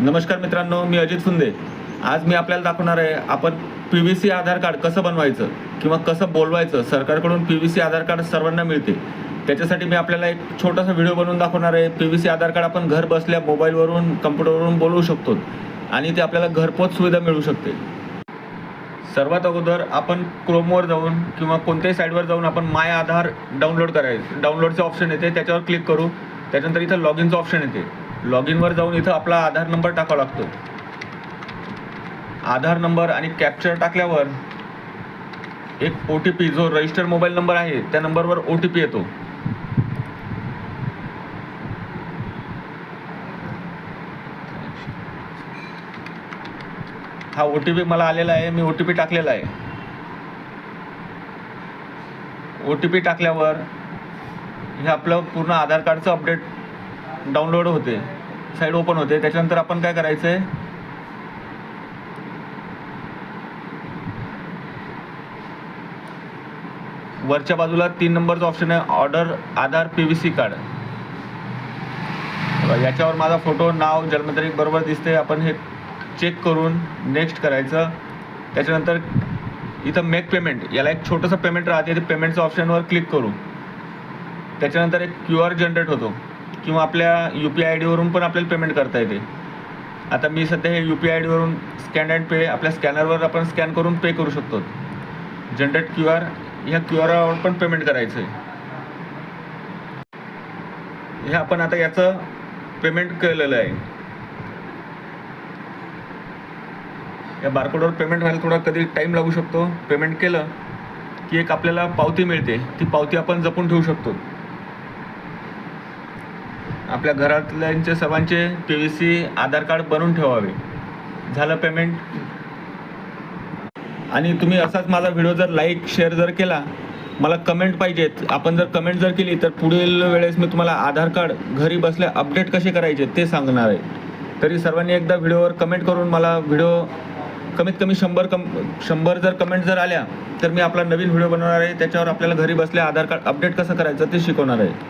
नमस्कार मित्रांनो, मी अजित फुंदे. आज मी आपल्याला दाखवणार आहे आपण PVC आधार कार्ड कसं बनवायचं किंवा कसं बोलवायचं. सरकारकडून PVC आधार कार्ड सर्वांना मिळते. त्याच्यासाठी मी आपल्याला एक छोटासा व्हिडिओ बनवून दाखवणार आहे. PVC आधार कार्ड आपण घर बसल्या मोबाईलवरून, कम्प्युटरवरून बोलवू शकतो आणि ते आपल्याला घरपोच सुविधा मिळू शकते. सर्वात अगोदर आपण क्रोमवर जाऊन किंवा कोणत्याही साईटवर जाऊन आपण माय आधार डाउनलोड करायचं. डाउनलोडचं ऑप्शन येते, त्याच्यावर क्लिक करू. त्याच्यानंतर इथं लॉग इनचं ऑप्शन येते. लॉग इनवर जाऊन इथं आपला आधार नंबर टाकावा लागतो. आधार नंबर आणि कॅप्चर टाकल्यावर एक OTP, जो रजिस्टर्ड मोबाईल नंबर आहे त्या नंबरवर OTP येतो. हा OTP मला आलेला आहे, मी OTP टाकलेला आहे. OTP टाकल्यावर हे आपलं पूर्ण आधार कार्डचं अपडेट डाउनलोड होते, साईट ओपन होते. त्याच्यानंतर आपण काय करायचं आहे, वरच्या बाजूला 3 नंबरचं ऑप्शन आहे, ऑर्डर आधार PVC कार्ड. याच्यावर माझा फोटो, नाव, जन्मतारीख बरोबर दिसते. आपण हे चेक करून नेक्स्ट करायचं. त्याच्यानंतर इथं मेक पेमेंट, याला एक छोटंसं पेमेंट राहते, ते पेमेंटचं ऑप्शनवर क्लिक करू. त्याच्यानंतर एक QR जनरेट होतो किंवा आपल्या UPI ID वरून पण आपल्याला पेमेंट करता येते. आता मी सध्या हे UPI ID वरून स्कॅन अँड पे, आपल्या स्कॅनरवर आपण स्कॅन करून पे करू शकतो. जनरेट QR, ह्या QR पण पेमेंट करायचं आहे. हे आपण आता याचं पेमेंट केलेलं आहे. या बारकोडवर पेमेंट व्हायला थोडा कधी टाईम लागू शकतो. पेमेंट केलं की एक आपल्याला पावती मिळते, ती पावती आपण जपून ठेवू शकतो. आपल्या घरातल्यांचे सर्वांचे PVC आधार कार्ड बनवून ठेवावे. झालं पेमेंट. आणि तुम्ही असाच माझा व्हिडिओ जर लाईक शेअर जर केला, मला कमेंट पाहिजेत. आपण जर कमेंट जर केली तर पुढील वेळेस मी तुम्हाला आधार कार्ड घरी बसल्या अपडेट कसे करायचे ते सांगणार आहे. तरी सर्वांनी एकदा व्हिडिओवर कमेंट करून मला व्हिडिओ कमीत कमी 100 जर कमेंट जर आल्या तर मी आपला नवीन व्हिडिओ बनवणार आहे. त्याच्यावर आपल्याला घरी बसल्या आधार कार्ड अपडेट कसं करायचं ते शिकवणार आहे.